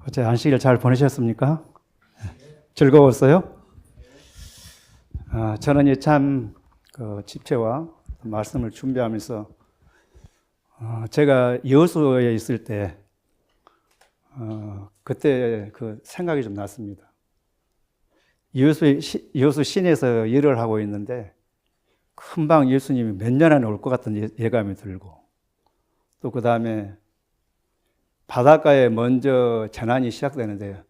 어제 안식일 잘 보내셨습니까? 즐거웠어요? 저는 참 집회와 말씀을 준비하면서 제가 여수에 있을 때 그때 그 생각이 좀 났습니다. 여수 시내에서 일을 하고 있는데 금방 예수님이 몇 년 안에 올 것 같은 예감이 들고, 또 그 다음에 바닷가에 먼저 재난이 시작되는데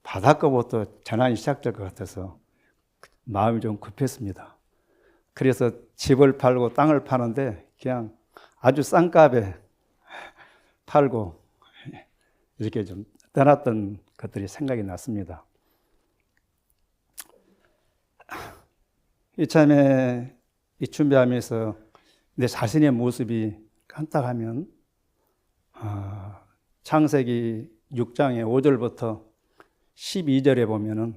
바닷가부터 재난이 시작될 것 같아서 마음이 좀 급했습니다. 그래서 집을 팔고 땅을 파는데 그냥 아주 싼 값에 팔고 이렇게 좀 떠났던 것들이 생각이 났습니다. 이참에 이 준비하면서 내 자신의 모습이 깜빡하면 창세기 6장의 5절부터 12절에 보면은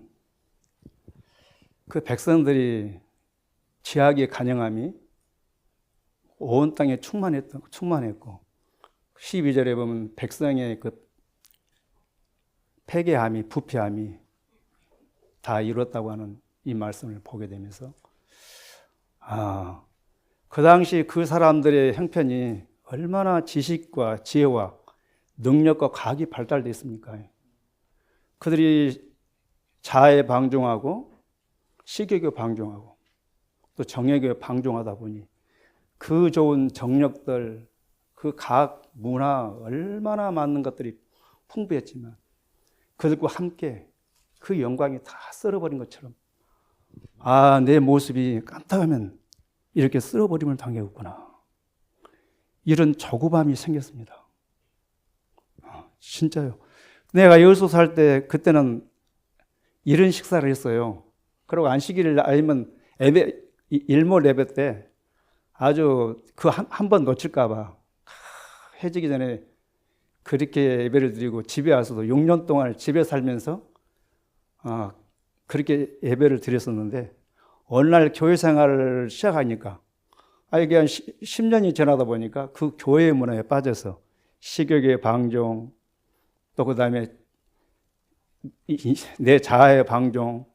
그 백성들이 죄악의 간영함이 온 땅에 충만했고 12절에 보면 백성의 그 패괴함이, 부패함이 다 이뤘다고 하는 이 말씀을 보게 되면서 그 당시 그 사람들의 형편이 얼마나 지식과 지혜와 능력과 과학이 발달되어 있습니까? 그들이 자아에 방종하고 식욕에 방종하고 또 정욕에 방종하다 보니 그 좋은 정력들, 그 과학, 문화 얼마나 많은 것들이 풍부했지만 그들과 함께 그 영광이 다 썰어버린 것처럼 내 모습이 깜빡하면 이렇게 썰어버림을 당했구나. 이런 조급함이 생겼습니다. 진짜요. 내가 여수 살 때 그때는 이런 식사를 했어요. 그리고 안식일을 아니면 일몰 예배 때 아주 그 한 번 놓칠까봐 해지기 전에 그렇게 예배를 드리고 집에 와서도 6년 동안 집에 살면서 그렇게 예배를 드렸었는데 어느 날 교회 생활을 시작하니까 이게 한 10년이 지나다 보니까 그 교회의 문화에 빠져서 식욕의 방종, 또 그 다음에 내 자아의 방종,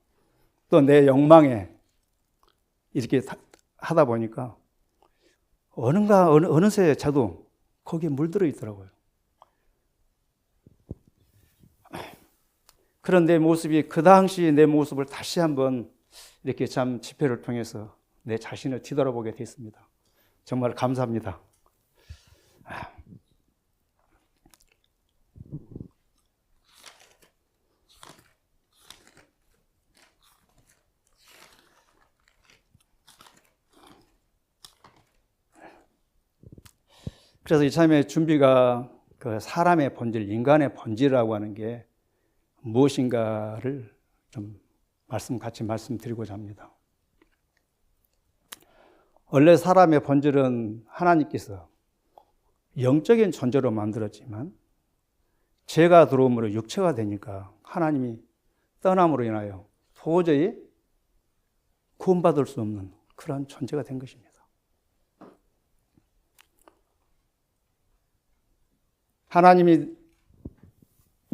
또 내 욕망에 이렇게 하다 보니까 어느새 저도 거기에 물들어 있더라고요. 그런 내 모습이 그 당시 내 모습을 다시 한번 이렇게 참 집회를 통해서 내 자신을 뒤돌아보게 됐습니다. 정말 감사합니다. 그래서 이참에 준비가 그 사람의 본질, 인간의 본질이라고 하는 게 무엇인가를 좀 같이 말씀드리고자 합니다. 원래 사람의 본질은 하나님께서 영적인 존재로 만들었지만 죄가 들어옴으로 육체가 되니까 하나님이 떠남으로 인하여 도저히 구원받을 수 없는 그런 존재가 된 것입니다. 하나님이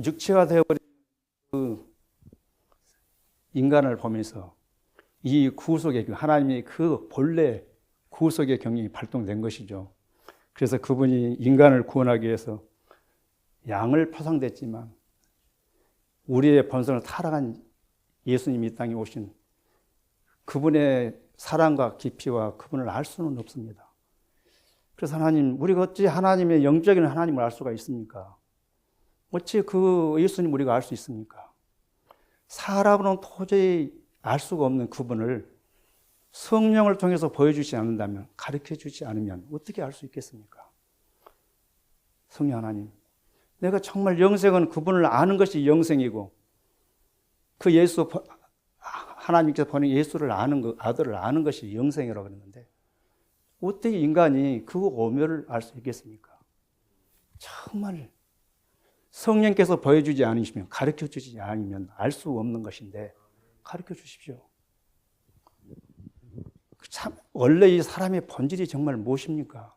육체가 되어버린 그 인간을 보면서 이 구속의 하나님이 그 본래 구속의 경륜이 발동된 것이죠. 그래서 그분이 인간을 구원하기 위해서 양을 파상됐지만 우리의 본성을 타락한 예수님이 이 땅에 오신 그분의 사랑과 깊이와 그분을 알 수는 없습니다. 그래서 하나님, 우리가 어찌 하나님의 영적인 하나님을 알 수가 있습니까? 어찌 그 예수님 우리가 알 수 있습니까? 사람으로는 도저히 알 수가 없는 그분을 성령을 통해서 보여주지 않는다면, 가르쳐주지 않으면 어떻게 알 수 있겠습니까? 성령 하나님, 내가 정말 영생은 그분을 아는 것이 영생이고 그 하나님께서 보낸 예수를 아는 것, 아들을 아는 것이 영생이라고 그랬는데 어떻게 인간이 그 오묘를 알 수 있겠습니까? 정말 성령께서 보여주지 않으시면, 가르쳐주지 않으면 알 수 없는 것인데 가르쳐 주십시오. 참 원래 이 사람의 본질이 정말 무엇입니까?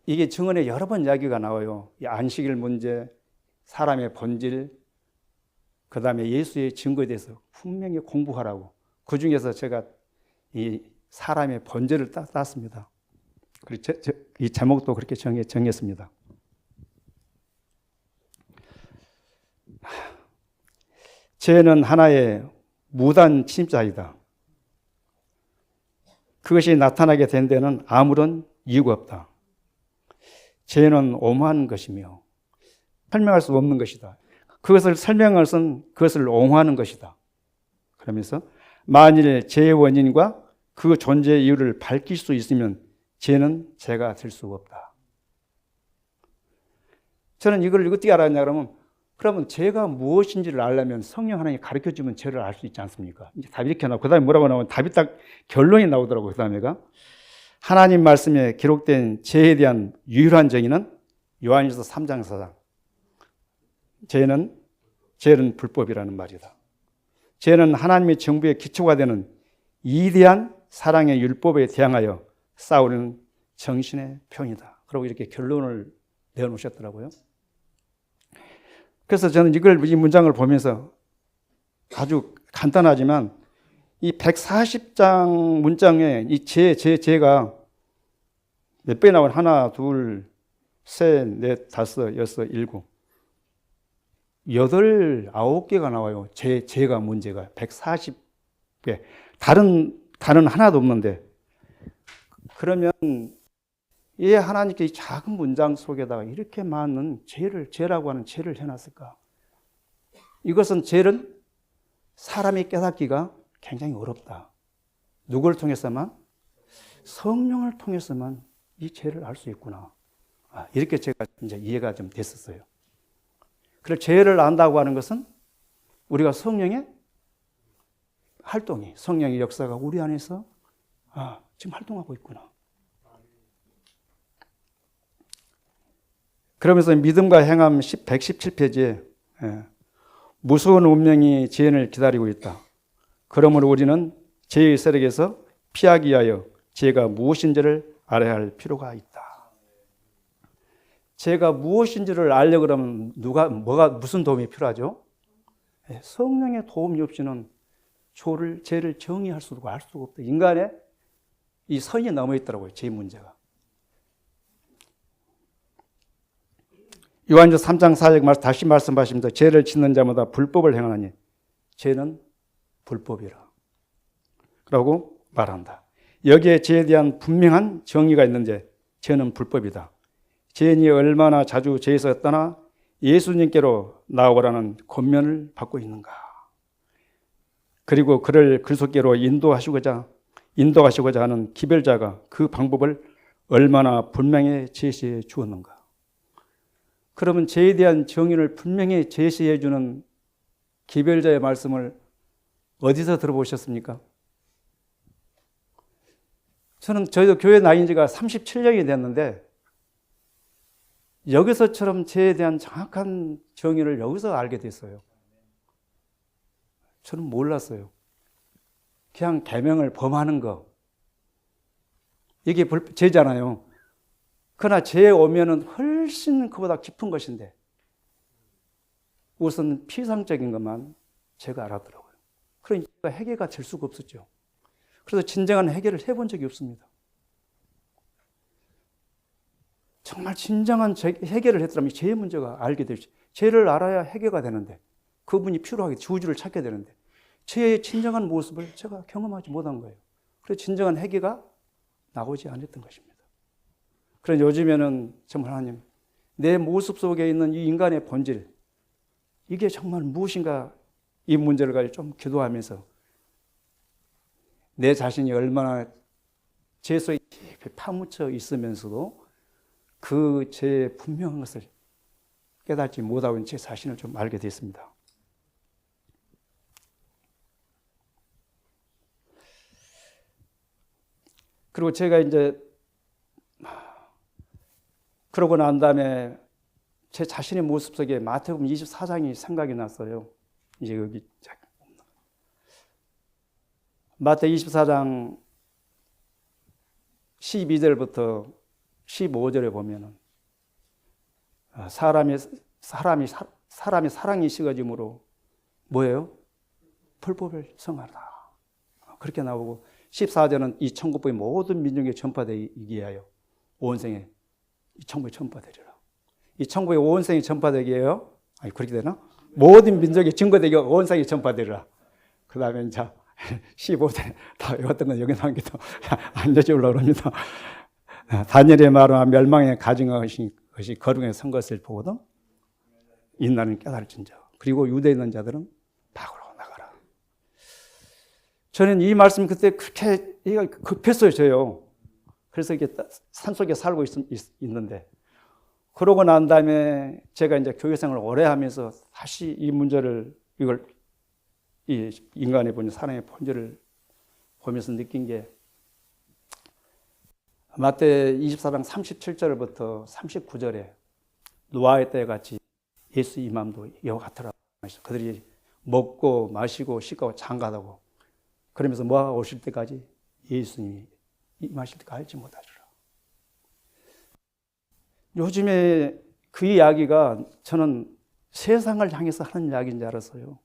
이게 증언에 여러 번 이야기가 나와요. 이 안식일 문제, 사람의 본질, 그 다음에 예수의 증거에 대해서 분명히 공부하라고. 그 중에서 제가 이 사람의 본질을 땄습니다. 그리고 이 제목도 그렇게 정했습니다. 죄는 하나의 무단 침입자이다. 그것이 나타나게 된 데는 아무런 이유가 없다. 죄는 오묘한 것이며 설명할 수 없는 것이다. 그것을 설명할 것은 그것을 옹호하는 것이다. 그러면서 만일 죄의 원인과 그 존재의 이유를 밝힐 수 있으면 죄는 죄가 될 수가 없다. 저는 이걸 어떻게 알았냐 그러면 죄가 무엇인지를 알려면 성령 하나님이 가르쳐주면 죄를 알 수 있지 않습니까? 이제 답이 이렇게 나오고 그 다음에 뭐라고 나오면 답이 딱 결론이 나오더라고요. 그 다음에가 하나님 말씀에 기록된 죄에 대한 유일한 정의는 요한일서 3장 4장. 죄는 불법이라는 말이다. 죄는 하나님의 정부의 기초가 되는 위대한 사랑의 율법에 대항하여 싸우는 정신의 표현이다. 그리고 이렇게 결론을 내어놓으셨더라고요. 그래서 저는 이 문장을 보면서 아주 간단하지만 이 140장 문장에 이 죄가 몇 배 나온 하나, 둘, 셋, 넷, 다섯, 여섯, 일곱, 8, 9개가 나와요. 죄가 문제가 140개. 다른 단어는 하나도 없는데 그러면 왜 하나님께 이 작은 문장 속에다가 이렇게 많은 죄라고 하는 죄를 해놨을까? 이것은 죄는 사람이 깨닫기가 굉장히 어렵다. 누구를 통해서만? 성령을 통해서만 이 죄를 알 수 있구나. 이렇게 제가 이제 이해가 좀 됐었어요. 그래서 죄를 안다고 하는 것은 우리가 성령의 활동이, 성령의 역사가 우리 안에서 지금 활동하고 있구나. 그러면서 믿음과 행함 117페이지에 무서운 운명이 죄인을 기다리고 있다. 그러므로 우리는 죄의 세력에서 피하기 위하여 죄가 무엇인지를 알아야 할 필요가 있다. 죄가 무엇인지를 알려고 그러면 무슨 도움이 필요하죠? 성령의 도움이 없이는 죄를 정의할 수도 알 수가 없다. 인간의 이 선이 넘어 있더라고요. 죄 문제가. 요한일서 3장 4절 다시 말씀하십니다. 죄를 짓는 자마다 불법을 행하나니 죄는 불법이라. 라고 말한다. 여기에 죄에 대한 분명한 정의가 있는데 죄는 불법이다. 죄인이 얼마나 자주 죄에서 떠나 예수님께로 나오라는 권면을 받고 있는가. 그리고 그를 그리스도께로 인도하시고자 하는 기별자가 그 방법을 얼마나 분명히 제시해 주었는가. 그러면 죄에 대한 정의를 분명히 제시해 주는 기별자의 말씀을 어디서 들어보셨습니까? 저희도 교회 나인 지가 37년이 됐는데 여기서처럼 죄에 대한 정확한 정의를 여기서 알게 됐어요. 저는 몰랐어요. 그냥 계명을 범하는 거. 이게 죄잖아요. 그러나 죄에 오면은 훨씬 그보다 깊은 것인데 우선 피상적인 것만 제가 알았더라고요. 그러니까 해결가 될 수가 없었죠. 그래서 진정한 해결을 해본 적이 없습니다. 정말 진정한 해결을 했더라면 죄의 문제가 알게 되지. 죄를 알아야 해결가 되는데 그분이 필요하게 주주를 찾게 되는데 죄의 진정한 모습을 제가 경험하지 못한 거예요. 그래서 진정한 해결가 나오지 않았던 것입니다. 그래서 요즘에는 정말 하나님, 내 모습 속에 있는 이 인간의 본질, 이게 정말 무엇인가 이 문제를 가지고 좀 기도하면서 내 자신이 얼마나 죄 속에 깊이 파묻혀 있으면서도 그 죄의 분명한 것을 깨닫지 못하고 있는 제 자신을 좀 알게 됐습니다. 그리고 제가 이제 그러고 난 다음에 제 자신의 모습 속에 마태복음 24장이 생각이 났어요. 이제 여기 마태 24장 12절부터 15절에 보면은 사람이 사람이 사랑이 식어짐으로 뭐예요? 불법을 성하다. 그렇게 나오고 14절은 이 천국법이 모든 민족에 전파되기 위하여 온 생에 이 천국이 전파되리라. 이 천국이 온 생에 전파되기 위하여 아니 그렇게 되나? 모든 민족에 증거되기 위하여 온 생에 전파되리라. 그 다음에 이제 15절 다 외웠던 건 여기 나온 게 더 안 여쭤보려고 합니다. 다니엘의 말은 멸망에 가증한 것이 거룩에 선 것을 보거든 인나는 깨달을진저 그리고 유대에 있는 자들은 밖으로 나가라. 저는 이 말씀 그때 그렇게 급했어요. 저요. 그래서 이렇게 산속에 살고 있는데 그러고 난 다음에 제가 이제 교회생활을 오래 하면서 다시 이 문제를 이 인간의 본질, 사람의 본질을 보면서 느낀 게 마태 24장 37절부터 39절에 노아의 때 같이 예수 이맘도 이와 같으라고 하셨어요. 그들이 먹고 마시고 씻고 장가다고 그러면서 노아가 오실 때까지 예수님이 임하실 때까지 알지 못하리라. 요즘에 그 이야기가 저는 세상을 향해서 하는 이야기인 줄 알았어요.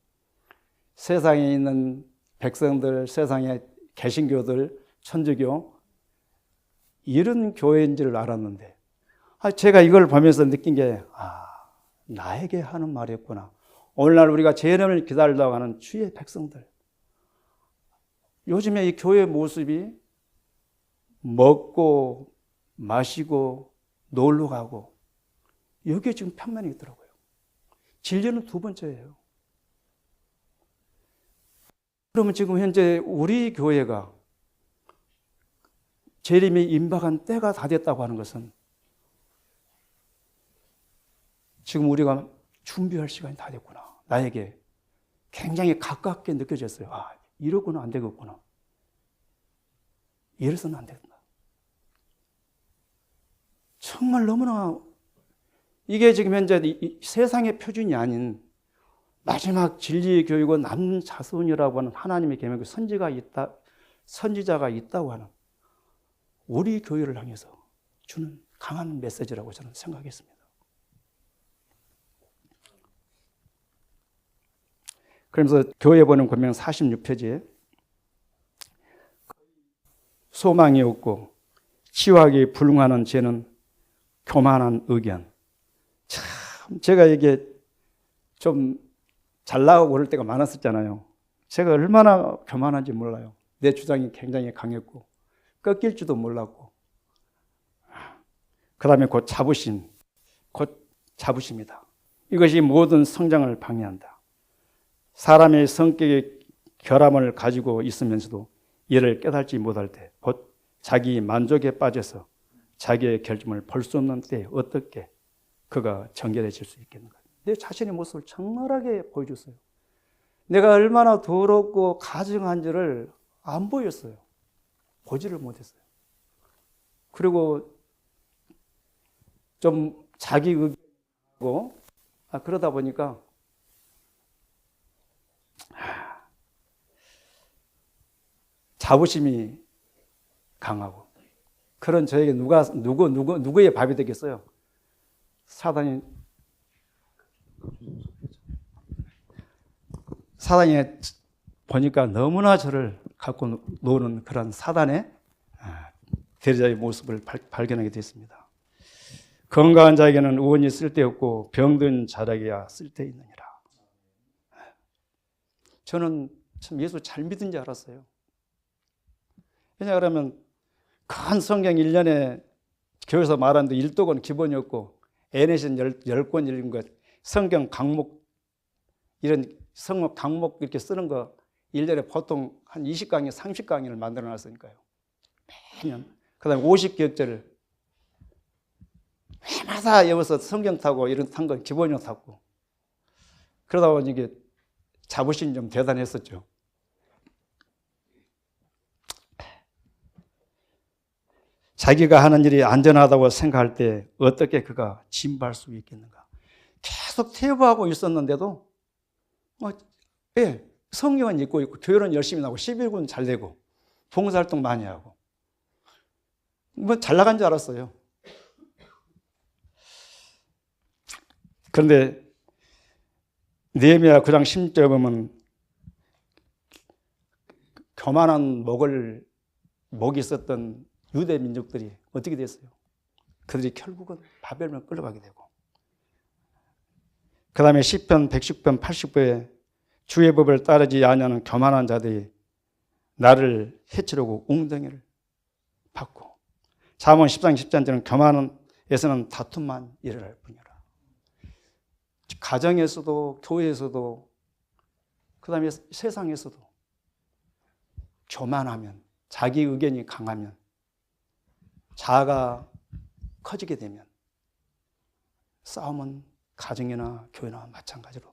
세상에 있는 백성들, 세상에 개신교들, 천주교 이런 교회인 줄 알았는데 제가 이걸 보면서 느낀 게 나에게 하는 말이었구나. 오늘날 우리가 재림을 기다리다가 하는 주의 백성들. 요즘에 이 교회 모습이 먹고 마시고 놀러 가고 여기에 지금 편만이 있더라고요. 진리는 두 번째예요. 그러면 지금 현재 우리 교회가 재림이 임박한 때가 다 됐다고 하는 것은 지금 우리가 준비할 시간이 다 됐구나. 나에게 굉장히 가깝게 느껴졌어요. 이러고는 안 되겠구나. 이래서는 안 되겠다. 정말 너무나 이게 지금 현재 이 세상의 표준이 아닌 마지막 진리의 교육은 남는 자손이라고 하는 하나님의 계명, 선지자가 있다고 하는 우리 교회를 향해서 주는 강한 메시지라고 저는 생각했습니다. 그러면서 교회 보는 권명 46페이지에 소망이 없고 치유하기 불능하는 죄는 교만한 의견. 참 제가 이게 좀 잘 나가고 그럴 때가 많았었잖아요. 제가 얼마나 교만한지 몰라요. 내 주장이 굉장히 강했고 꺾일 줄도 몰랐고 그 다음에 곧 자부심이다. 이것이 모든 성장을 방해한다. 사람의 성격의 결함을 가지고 있으면서도 이를 깨닫지 못할 때 곧 자기 만족에 빠져서 자기의 결점을 볼 수 없는 때에 어떻게 그가 정결해질 수 있겠는가. 내 자신의 모습을 적나라하게 보여줬어요. 내가 얼마나 더럽고 가증한지를 안 보였어요. 보지를 못했어요. 그리고 좀 자기 의견이고 그러다 보니까 자부심이 강하고 그런 저에게 누구의 밥이 되겠어요? 사단이 보니까 너무나 저를 갖고 노는 그런 사단의 대리자의 모습을 발견하게 됐습니다. 건강한 자에게는 의원이 쓸데없고 병든 자에게야 쓸데있느니라. 저는 참 예수 잘 믿은 줄 알았어요. 왜냐하면 큰 성경 1년에 교회에서 말하는데 일독은 기본이었고 애넷은 10권 읽은 것, 성경 강목 이런 성목 강목 이렇게 쓰는 거 1년에 보통 한 20강의 30강의를 만들어 놨으니까요. 매년. 그 다음에 50기억절을 해마다 외워서 성경 타고 이런 탄 건 기본으로 탔고 그러다 보니 이게 자부심이 좀 대단했었죠. 자기가 하는 일이 안전하다고 생각할 때 어떻게 그가 진발할 수 있겠는가. 계속 퇴보하고 있었는데도 성경은 읽고 있고 교회는 열심히 나고 11군 잘 되고 봉사활동 많이 하고 잘 나간 줄 알았어요. 그런데 느헤미야 9장 10절에 보면 교만한 목이 있었던 유대 민족들이 어떻게 됐어요? 그들이 결국은 바벨론을 끌려가게 되고, 그 다음에 시편 110편 80편에 주의 법을 따르지 아니하는 교만한 자들이 나를 해치려고 웅덩이를 받고, 잠언 10장 10절은 교만에서는 다툼만 일어날 뿐이라. 가정에서도 교회에서도 그 다음에 세상에서도 교만하면, 자기 의견이 강하면, 자아가 커지게 되면 싸움은 가정이나 교회나 마찬가지로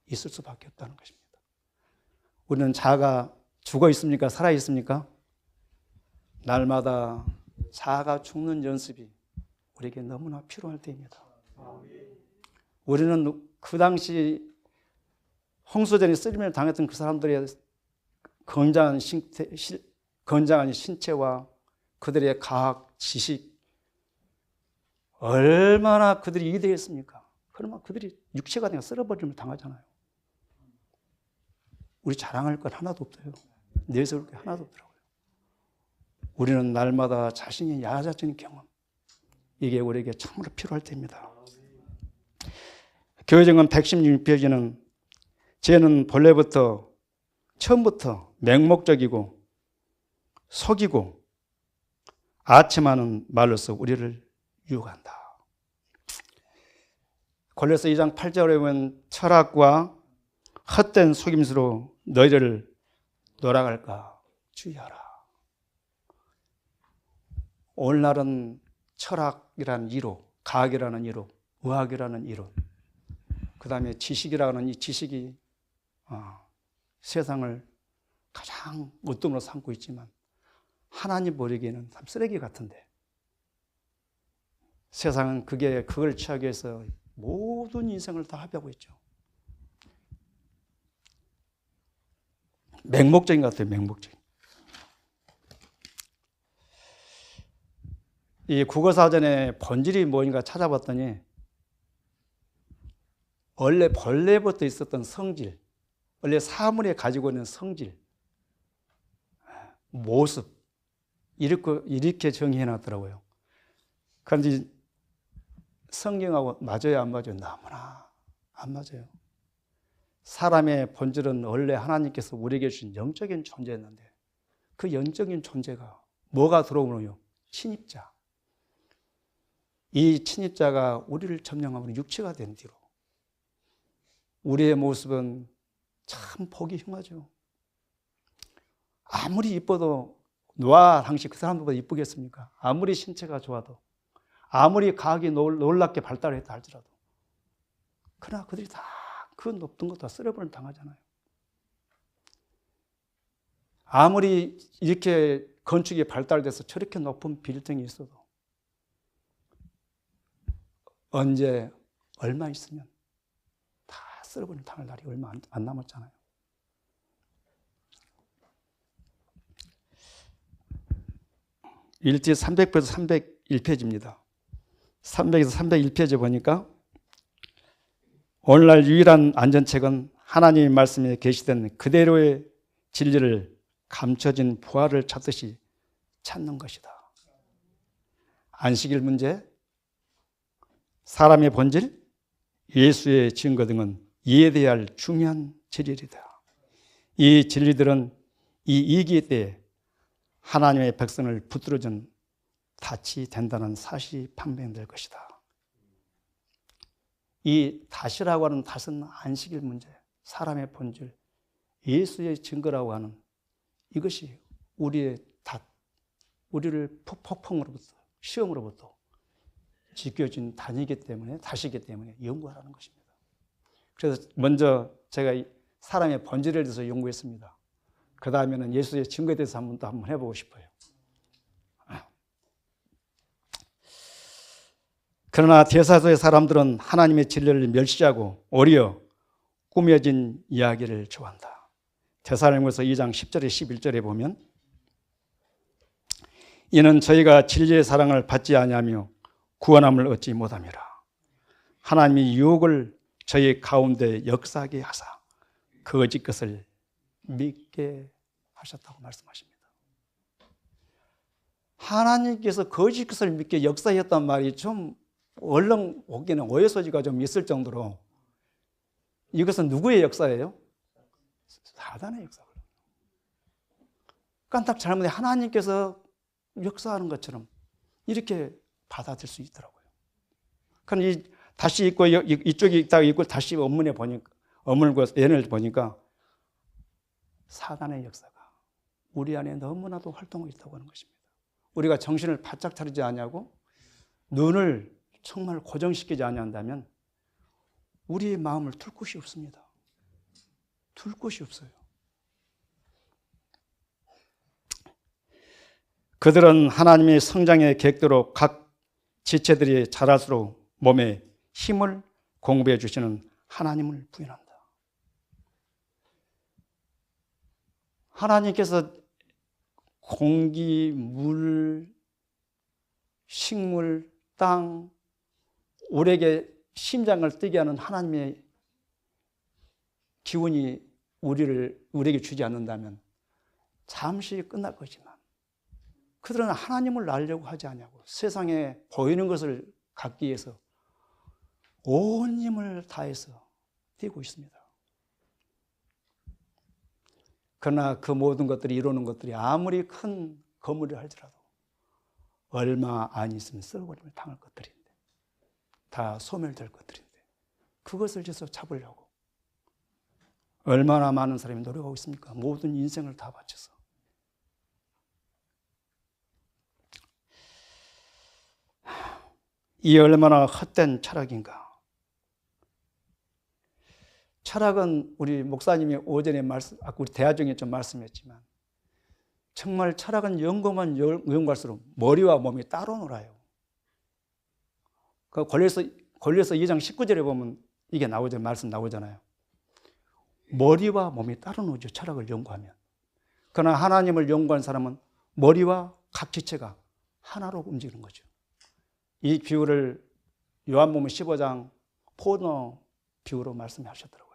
있을 수밖에 없다는 것입니다. 우리는 자아가 죽어 있습니까? 살아 있습니까? 날마다 자아가 죽는 연습이 우리에게 너무나 필요할 때입니다. 우리는 그 당시 홍수전에 쓰림을 당했던 그 사람들의 건장한 신체와 그들의 과학, 지식, 얼마나 그들이 위대했습니까? 그러면 그들이 육체가 그냥 썰어버리면 당하잖아요. 우리 자랑할 것 하나도 없어요. 내세울 게 하나도 없더라고요. 우리는 날마다 자신의 야자적인 경험, 이게 우리에게 참으로 필요할 때입니다. 교회정은 116페이지는 죄는 본래부터 처음부터 맹목적이고 속이고 아첨하는 말로서 우리를 유혹한다. 골로새 2장 8절에 보면 철학과 헛된 속임수로 너희를 놀아갈까 주의하라. 오늘날은 철학이라는 이론, 과학이라는 이론, 의학이라는 이론, 그 다음에 지식이라는 이 지식이 세상을 가장 어둠으로 삼고 있지만, 하나님 보기에는 참 쓰레기 같은데, 세상은 그걸 취하기 위해서 모든 인생을 다 합의하고 있죠. 맹목적인 것 같아요, 맹목적인. 이 국어사전에 본질이 뭔가 찾아봤더니, 원래 본래부터 있었던 성질, 원래 사물에 가지고 있는 성질, 모습, 이렇게 정의해놨더라고요. 그런데 성경하고 맞아요, 안 맞아요? 너무나 안 맞아요. 사람의 본질은 원래 하나님께서 우리에게 주신 영적인 존재였는데, 그 영적인 존재가 뭐가 들어오느냐? 침입자. 이 침입자가 우리를 점령하면 육체가 된 뒤로 우리의 모습은 참 보기 흉하죠. 아무리 이뻐도 노아 당시 그 사람들보다 이쁘겠습니까? 아무리 신체가 좋아도, 아무리 과학이 놀랍게 발달했다 할지라도, 그러나 그들이 다 그 높은 것 다 쓸어버리면 당하잖아요. 아무리 이렇게 건축이 발달돼서 저렇게 높은 빌딩이 있어도 언제 얼마 있으면 다 쓸어버리면 당할 날이 얼마 안 남았잖아요. 일지 300페이지 301페이지입니다. 300에서 301페이지 보니까 오늘날 유일한 안전책은 하나님의 말씀에 계시된 그대로의 진리를 감춰진 부활을 찾듯이 찾는 것이다. 안식일 문제, 사람의 본질, 예수의 증거 등은 이해돼야 할 중요한 진리이다. 이 진리들은 이 위기 때에 하나님의 백성을 붙들어준 닻이 된다는 사실이 판명될 것이다. 이 닻이라고 하는 닻은 안식일 문제, 사람의 본질, 예수의 증거라고 하는 이것이 우리의 덫, 우리를 폭풍으로부터, 시험으로부터 지켜진 덫이기 때문에, 덫이기 때문에 연구하라는 것입니다. 그래서 먼저 제가 사람의 본질에 대해서 연구했습니다. 그 다음에는 예수의 증거에 대해서 한번 해보고 싶어요. 그러나 대사소의 사람들은 하나님의 진리를 멸시하고 오히려 꾸며진 이야기를 좋아한다. 데살로니가서 2장 10절에 11절에 보면, 이는 저희가 진리의 사랑을 받지 아니하며 구원함을 얻지 못함이라. 하나님이 유혹을 저희 가운데 역사하게 하사 거짓 것을 믿게 하셨다고 말씀하십니다. 하나님께서 거짓 것을 믿게 역사했단 말이 좀 얼른 보기에는 오해 소지가 좀 있을 정도로, 이것은 누구의 역사예요? 사단의 역사거든요. 깜딱 잘못해 하나님께서 역사하는 것처럼 이렇게 받아들일 수 있더라고요. 그럼 다시 읽고 이쪽에 있다가 읽고 다시 원문에 보니까, 원문과 예를 보니까 사단의 역사가 우리 안에 너무나도 활동하고 있다고 하는 것입니다. 우리가 정신을 바짝 차리지 않냐고, 눈을 정말 고정시키지 않는다면 우리의 마음을 둘 곳이 없습니다. 둘 곳이 없어요. 그들은 하나님의 성장의 계획대로 각 지체들이 자랄수록 몸에 힘을 공급해 주시는 하나님을 부인한다. 하나님께서 공기, 물, 식물, 땅, 우리에게 심장을 뛰게 하는 하나님의 기운이 우리에게 주지 않는다면 잠시 끝날 거지만, 그들은 하나님을 알려고 하지 않냐고, 세상에 보이는 것을 갖기 위해서 온 힘을 다해서 뛰고 있습니다. 그러나 그 모든 것들이 이루는 것들이 아무리 큰 건물을 할지라도 얼마 안 있으면 썩어버림을 당할 것들인데, 다 소멸될 것들인데, 그것을 계속 잡으려고 얼마나 많은 사람이 노력하고 있습니까? 모든 인생을 다 바쳐서. 이 얼마나 헛된 철학인가. 철학은 우리 목사님이 오전에 우리 대화 중에 좀 말씀했지만, 정말 철학은 연구만 연구할수록 머리와 몸이 따로 놀아요. 그 권리서 2장 19절에 보면 이게 나오죠. 말씀 나오잖아요. 머리와 몸이 따로 놀죠. 철학을 연구하면. 그러나 하나님을 연구한 사람은 머리와 각 지체가 하나로 움직이는 거죠. 이 비유를 요한복음 15장 포도 비유로 말씀하셨더라고요.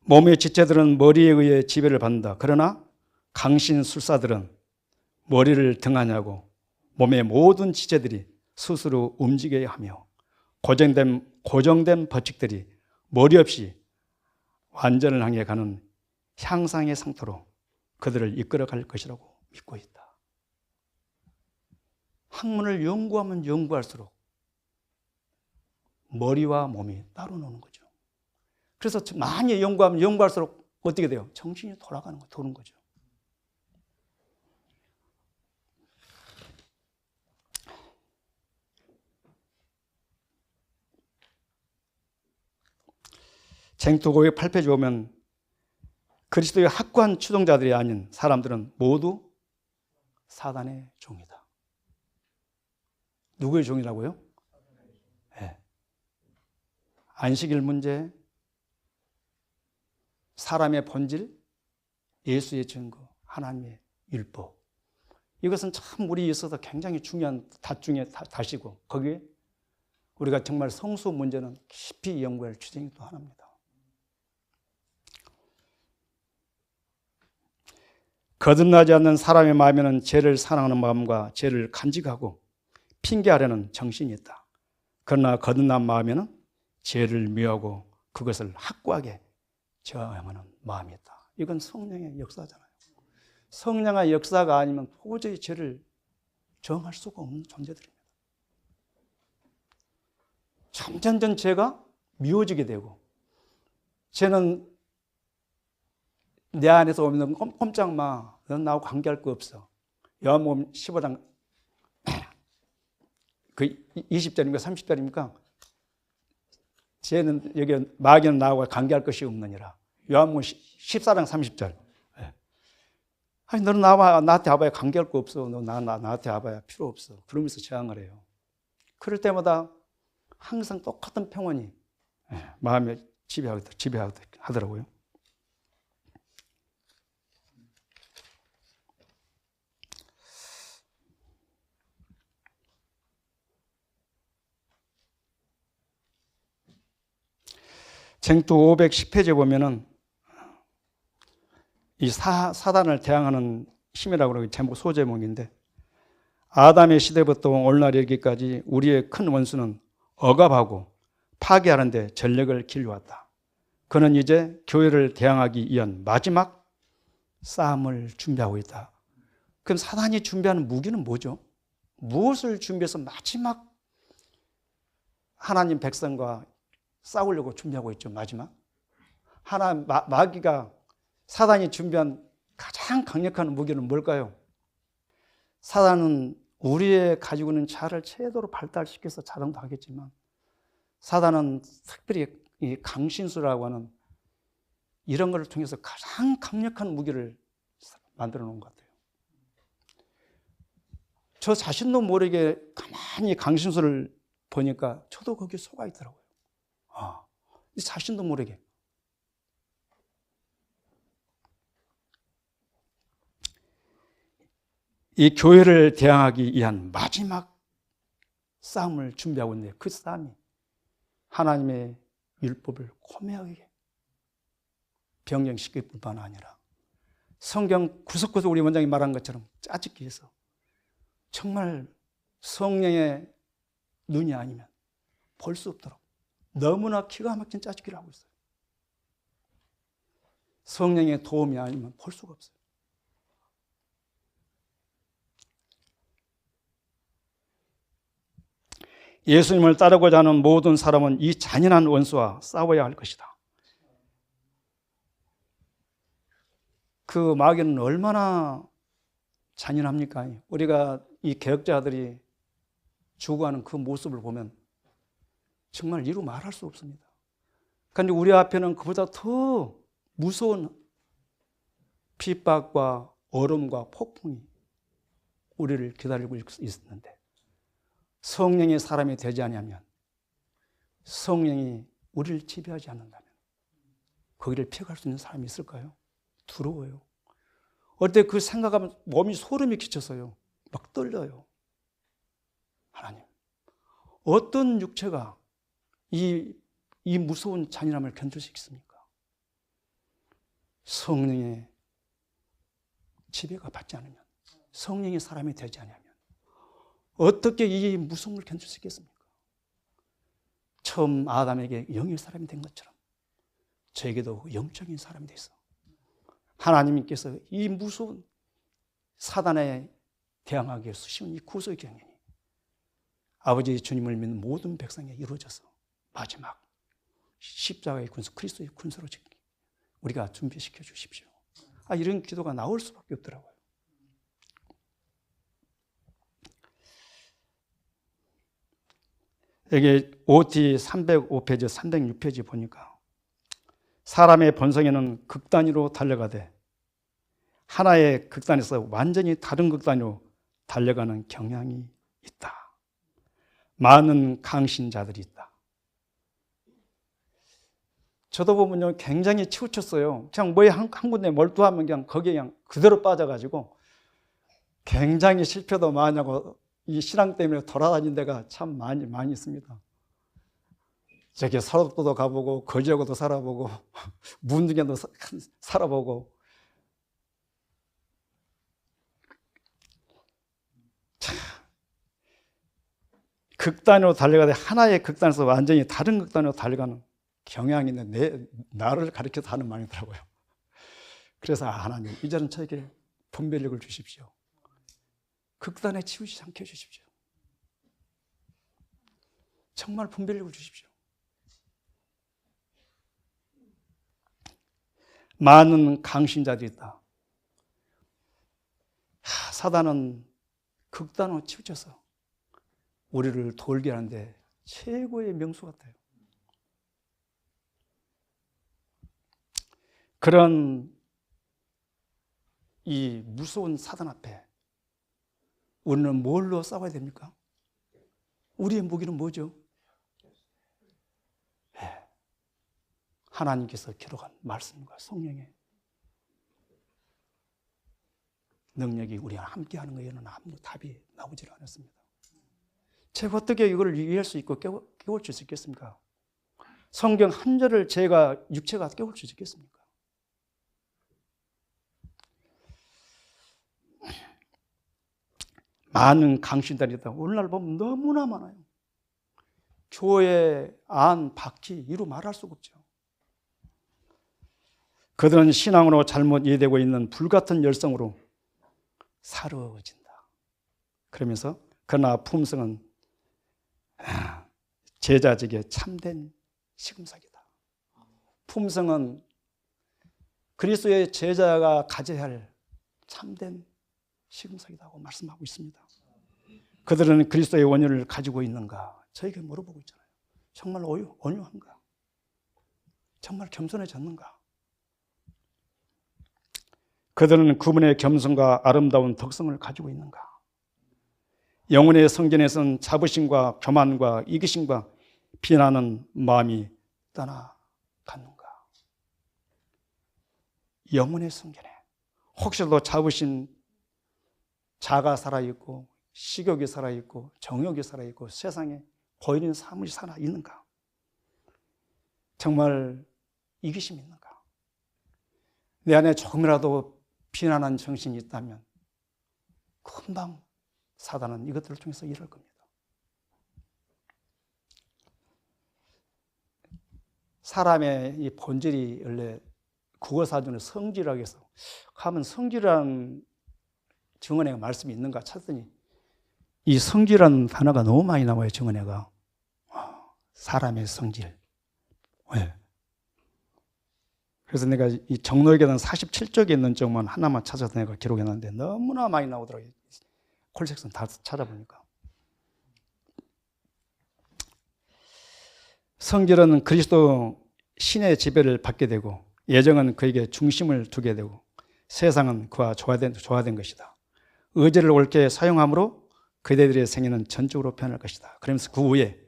몸의 지체들은 머리에 의해 지배를 받는다. 그러나 강신술사들은 머리를 등하냐고 몸의 모든 지체들이 스스로 움직여야 하며, 고정된 법칙들이 머리 없이 완전을 향해 가는 향상의 상토로 그들을 이끌어갈 것이라고 믿고 있다. 학문을 연구하면 연구할수록 머리와 몸이 따로 노는 거죠. 그래서 많이 연구하면 연구할수록 어떻게 돼요? 정신이 도는 거죠. 쟁투고의 8페이지 보면 그리스도의 확고한 추종자들이 아닌 사람들은 모두 사단의 종이다. 누구의 종이라고요? 네. 안식일 문제, 사람의 본질, 예수의 증거, 하나님의 율법. 이것은 참 우리에 있어서 굉장히 중요한 닷 중에 닷이고, 거기에 우리가 정말 성수 문제는 깊이 연구할 주제이 또 하나입니다. 거듭나지 않는 사람의 마음에는 죄를 사랑하는 마음과 죄를 간직하고 핑계하려는 정신이 있다. 그러나 거듭난 마음에는 죄를 미워하고 그것을 확고하게 저항하는 마음이 있다. 이건 성령의 역사잖아요. 성령의 역사가 아니면 도저히 죄를 저항할 수가 없는 존재들입니다. 점점 죄가 미워지게 되고, 죄는 내 안에서 오면 꼼짝 마. 넌 나하고 관계할 거 없어. 요한복음 15장 그 20절입니까? 30절입니까? 쟤는 여기 마귀는 나하고 관계할 것이 없느니라. 요한복음 14장 30절. 아니 너는 나한테 와봐야 관계할 거 없어. 너 나한테 와봐야 필요 없어. 그러면서 저항을 해요. 그럴 때마다 항상 똑같은 평온이 마음에 지배하더라고요. 쟁투 510페이지에 보면은 이 사단을 대항하는 힘이라고 그러고 제목 소제목인데, 아담의 시대부터 오늘날 이르기까지 우리의 큰 원수는 억압하고 파괴하는 데 전력을 기울여왔다. 그는 이제 교회를 대항하기 위한 마지막 싸움을 준비하고 있다. 그럼 사단이 준비하는 무기는 뭐죠? 무엇을 준비해서 마지막 하나님 백성과 싸우려고 준비하고 있죠? 마지막 마귀가 사단이 준비한 가장 강력한 무기는 뭘까요? 사단은 우리의 가지고 있는 자아를 최대로 발달시켜서 자랑도 하겠지만, 사단은 특별히 이 강신수라고 하는 이런 것을 통해서 가장 강력한 무기를 만들어 놓은 것 같아요. 저 자신도 모르게 가만히 강신수를 보니까 저도 거기에 속아 있더라고요. 자신도 모르게. 이 교회를 대항하기 위한 마지막 싸움을 준비하고 있는데, 그 싸움이 하나님의 율법을 코매하게 변경시킬 뿐만 아니라 성경 구석구석 우리 원장이 말한 것처럼 짜집기 해서 정말 성령의 눈이 아니면 볼 수 없도록 너무나 기가 막힌 짜집기를 하고 있어요. 성령의 도움이 아니면 볼 수가 없어요. 예수님을 따르고자 하는 모든 사람은 이 잔인한 원수와 싸워야 할 것이다. 그 마귀는 얼마나 잔인합니까? 우리가 이 개혁자들이 죽어가는 그 모습을 보면 정말 이루 말할 수 없습니다. 그런데 우리 앞에는 그보다 더 무서운 핍박과 얼음과 폭풍이 우리를 기다리고 있었는데, 성령의 사람이 되지 않으면, 성령이 우리를 지배하지 않는다면 거기를 피해갈 수 있는 사람이 있을까요? 두려워요. 어때 그 생각하면 몸이 소름이 끼쳐서요. 막 떨려요. 하나님, 어떤 육체가 이 무서운 잔인함을 견딜 수 있습니까? 성령의 지배가 받지 않으면, 성령의 사람이 되지 않으면 어떻게 이 무서움을 견딜 수 있겠습니까? 처음 아담에게 영의 사람이 된 것처럼 저에게도 영적인 사람이 돼서 하나님께서 이 무서운 사단에 대항하기 위해서 쓰신 이 구속의 경륜이 아버지 주님을 믿는 모든 백성에 이루어져서 마지막 십자가의 군수, 그리스도의 군수로 우리가 준비시켜 주십시오. 이런 기도가 나올 수밖에 없더라고요. 여기 OT 305페이지, 306페이지 보니까 사람의 본성에는 극단위로 달려가되 하나의 극단에서 완전히 다른 극단으로 달려가는 경향이 있다. 많은 강신자들이 있다. 저도 보면요, 굉장히 치우쳤어요. 그냥 뭐에 한 군데 몰두하면 그냥 거기에 그냥 그대로 빠져가지고 굉장히 실패도 많이 하고 이 신앙 때문에 돌아다닌 데가 참 많이 있습니다. 저기 서럽도도 가보고 거지하고도 살아보고 문둥이도 살아보고, 극단으로 달려가되 하나의 극단에서 완전히 다른 극단으로 달려가는 경향이 있는 나를 가리켜서 하는 말이더라고요. 그래서 하나님, 이제는 저에게 분별력을 주십시오. 극단에 치우치지 않게 해주십시오. 정말 분별력을 주십시오. 많은 강신자들이 있다. 사단은 극단으로 치우쳐서 우리를 돌게 하는데 최고의 명수 같아요. 그런 이 무서운 사단 앞에 우리는 뭘로 싸워야 됩니까? 우리의 무기는 뭐죠? 하나님께서 기록한 말씀과 성령의 능력이 우리와 함께하는 것에는 아무 답이 나오질 않았습니다. 제가 어떻게 이걸 이해할 수 있고 깨우칠 수 있겠습니까? 성경 한 절을 제가 육체가 깨울 수 있겠습니까? 많은 강신단이 있다. 오늘날 보면 너무나 많아요. 교회 안, 바퀴 이루 말할 수가 없죠. 그들은 신앙으로 잘못 이해되고 있는 불같은 열성으로 사로워진다. 그러면서 그러나 품성은 제자직의 참된 시금석이다. 품성은 그리스도의 제자가 가져야 할 참된 시금석이라고 말씀하고 있습니다. 그들은 그리스도의 원효를 가지고 있는가? 저에게 물어보고 있잖아요. 정말 온유한가? 정말 겸손해졌는가? 그들은 그분의 겸손과 아름다운 덕성을 가지고 있는가? 영혼의 성전에서는 자부심과 교만과 이기심과 비난하는 마음이 떠나갔는가? 영혼의 성전에 혹시라도 자부심, 자가 살아있고 식욕이 살아있고 정욕이 살아있고 세상에 보이는 사물이 살아있는가? 정말 이기심이 있는가? 내 안에 조금이라도 비난한 정신이 있다면 금방 사단은 이것들을 통해서 일할 겁니다. 사람의 이 본질이 원래 국어사전에 성질이라고 해서 하면 성질이라는 정언의 말씀이 있는가 찾더니 이 성질이라는 단어가 너무 많이 나와요. 정언회가 사람의 성질. 네. 그래서 내가 이 정로에게는 47쪽에 있는 쪽만 하나만 찾아서 내가 기록해놨는데 너무나 많이 나오더라고요. 콜섹션 다 찾아보니까. 성질은 그리스도 신의 지배를 받게 되고 예정은 그에게 중심을 두게 되고 세상은 그와 조화된 것이다. 의지를 옳게 사용함으로 그대들의 생애는 전적으로 변할 것이다. 그러면서 그 후에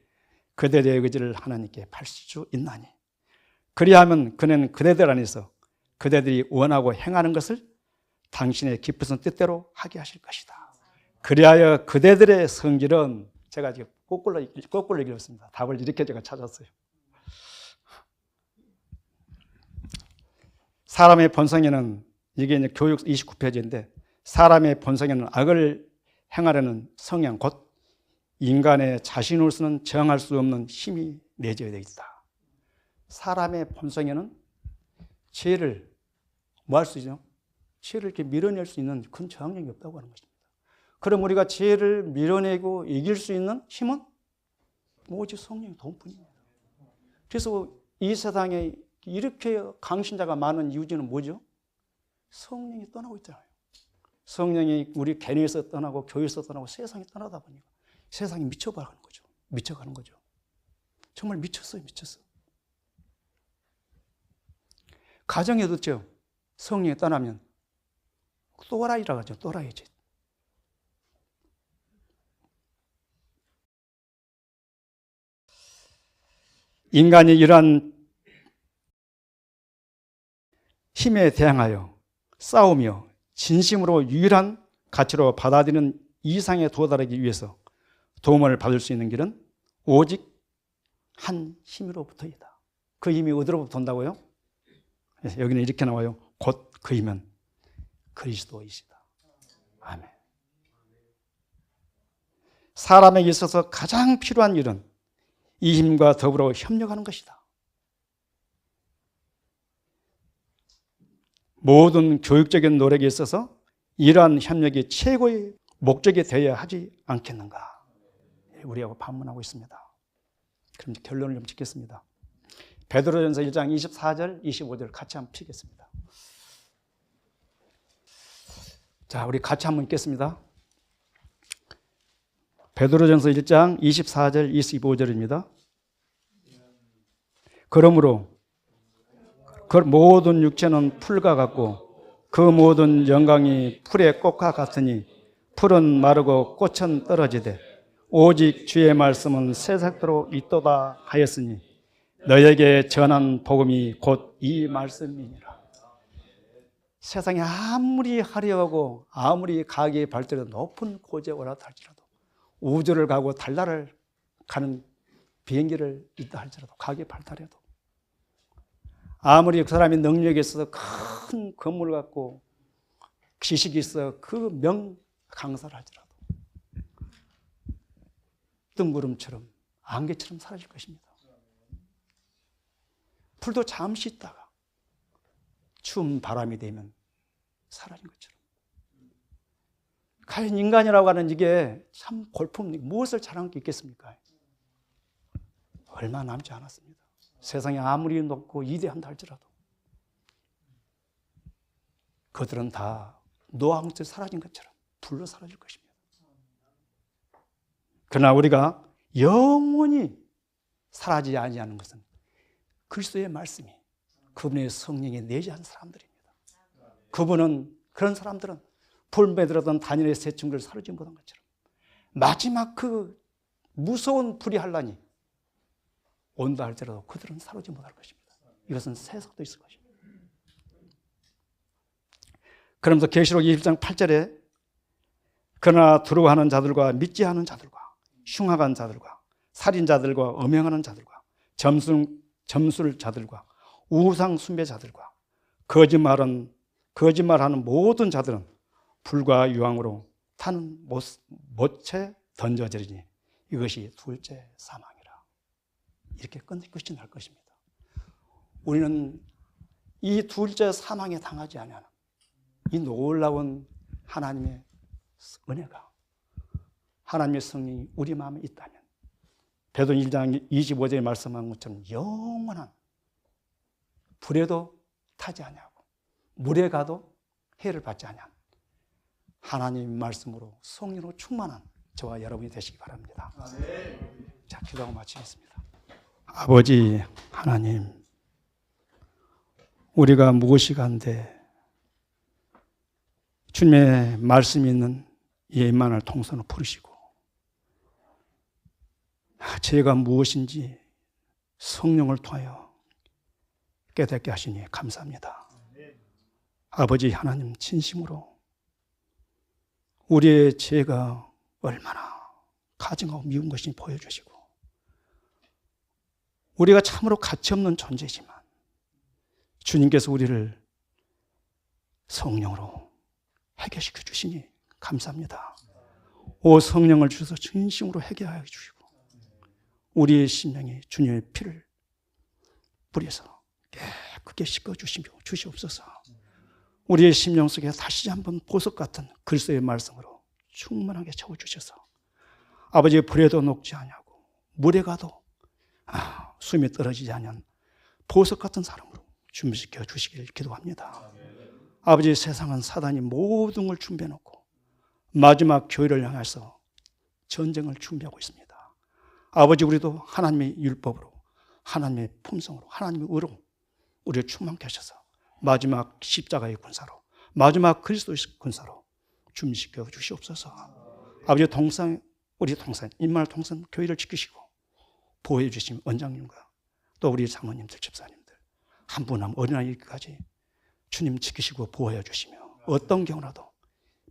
그대들의 의지를 하나님께 팔 수 있나니 그리하면 그는 그대들 안에서 그대들이 원하고 행하는 것을 당신의 깊으신 뜻대로 하게 하실 것이다. 그리하여 그대들의 성질은 제가 지금 거꾸로 읽었습니다. 답을 이렇게 제가 찾았어요. 사람의 본성에는 이게 이제 교육 29페이지인데 사람의 본성에는 악을 행하려는 성향 곧 인간의 자신으로서는 정할 수 없는 힘이 내재되어 있다. 사람의 본성에는 죄를 뭐 할 수 있죠? 죄를 이렇게 밀어낼 수 있는 큰 저항력이 없다고 하는 것입니다. 그럼 우리가 죄를 밀어내고 이길 수 있는 힘은 오직 성령의 도움뿐입니다. 그래서 이 세상에 이렇게 강신자가 많은 이유는 뭐죠? 성령이 떠나고 있잖아요. 성령이 우리 개인에서 떠나고 교회에서 떠나고 세상이 떠나다 보니까 세상이 미쳐가는 거죠. 미쳐가는 거죠. 정말 미쳤어요. 가정에도 있죠. 성령이 떠나면 또라이라고 하죠. 또라이지. 인간이 이러한 힘에 대항하여 싸우며 진심으로 유일한 가치로 받아들이는 이상에 도달하기 위해서 도움을 받을 수 있는 길은 오직 한 힘으로부터이다. 그 힘이 어디로부터 온다고요? 여기는 이렇게 나와요. 곧 그 힘은 그리스도이시다. 아멘. 사람에게 있어서 가장 필요한 일은 이 힘과 더불어 협력하는 것이다. 모든 교육적인 노력에 있어서 이러한 협력이 최고의 목적이 되어야 하지 않겠는가? 우리하고 반문하고 있습니다. 그럼 결론을 좀 짓겠습니다. 베드로전서 1장 24절, 25절 같이 한번 피겠습니다. 자, 우리 같이 한번 읽겠습니다. 베드로전서 1장 24절, 25절입니다. 그러므로 그 모든 육체는 풀과 같고 그 모든 영광이 풀의 꽃과 같으니 풀은 마르고 꽃은 떨어지되 오직 주의 말씀은 새싹도록 있도다 하였으니 너에게 전한 복음이 곧 이 말씀이니라. 세상에 아무리 화려하고 아무리 가계의 발달이 높은 고지에 올라탈지라도 우주를 가고 달나라를 가는 비행기를 있다 할지라도 가게 팔더라도 아무리 그 사람이 능력이 있어서 큰 건물 갖고 지식이 있어 그 명 강사를 할지라도 뜬구름처럼 안개처럼 사라질 것입니다. 불도 잠시 있다가 추운 바람이 되면 사라진 것처럼. 과연 인간이라고 하는 이게 참 골품, 무엇을 자랑할 게 있겠습니까? 얼마 남지 않았습니다. 세상에 아무리 높고 위대한다 할지라도 그들은 다 노왕처럼 사라진 것처럼 불로 사라질 것입니다. 그러나 우리가 영원히 사라지지 아니하는 것은 그리스도의 말씀이 그분의 성령이 내재한 사람들입니다. 그런 사람들은 불에 들었던 다니엘의 세 친구를 사르지 못한 것처럼 마지막 그 무서운 불이 한란이 온다 할지라도 그들은 사르지 못할 것입니다. 이것은 세상도 있을 것입니다. 그러면서 계시록 21장 8절에 그러나 두려워하는 자들과 믿지 않은 자들과 흉악한 자들과 살인자들과 음행하는 자들과 점술 자들과 우상 숭배자들과 거짓말하는 모든 자들은 불과 유황으로 타는 못에 던져지리니 이것이 둘째 사망이라. 이렇게 끝이 날 것입니다. 우리는 이 둘째 사망에 당하지 않으면 이 놀라운 하나님의 은혜가, 하나님의 성령이 우리 마음에 있다면 베드로 1장 25절에 말씀한 것처럼 영원한 불에도 타지 아니하고 물에 가도 해를 받지 아니한 하나님의 말씀으로 성령으로 충만한 저와 여러분이 되시기 바랍니다. 자, 기도하고 마치겠습니다. 아버지 하나님, 우리가 무엇이 간데 주님의 말씀이 있는 이 임만을 통선으로 부르시고 죄가 무엇인지 성령을 통하여 깨닫게 하시니 감사합니다. 아버지 하나님, 진심으로 우리의 죄가 얼마나 가증하고 미운 것인지 보여주시고 우리가 참으로 가치없는 존재지만 주님께서 우리를 성령으로 해결시켜 주시니 감사합니다. 오 성령을 주셔서 진심으로 해결하여 주시고 우리의 심령이 주님의 피를 뿌려서 깨끗게 씻어 주시옵소서. 우리의 심령 속에 다시 한번 보석 같은 그리스도의 말씀으로 충만하게 채워주셔서 아버지의 불에도 녹지 아니하고 물에 가도 숨이 떨어지지 않은 보석 같은 사람으로 준비시켜 주시길 기도합니다. 아버지, 세상은 사단이 모든 걸 준비해놓고 마지막 교회를 향해서 전쟁을 준비하고 있습니다. 아버지, 우리도 하나님의 율법으로, 하나님의 품성으로, 하나님의 의로 우리를 충만케 하셔서 마지막 십자가의 군사로, 마지막 그리스도의 군사로 준비시켜 주시옵소서. 아버지, 우리 동산, 임마을 동산 교회를 지키시고 보호해 주신 원장님과 또 우리 장로님들, 집사님들 한 분 한 분 어린아이까지 주님 지키시고 보호해 주시며 어떤 경우라도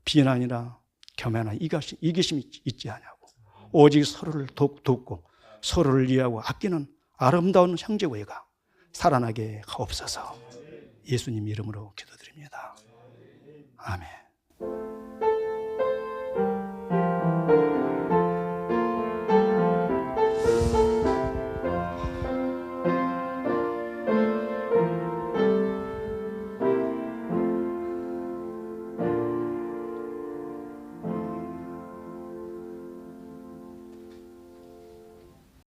비난이나 겸해나 이기심이 있지 않냐고 오직 서로를 돕고 서로를 이해하고 아끼는 아름다운 형제회가 살아나게 하옵소서. 예수님 이름으로 기도드립니다. 아멘.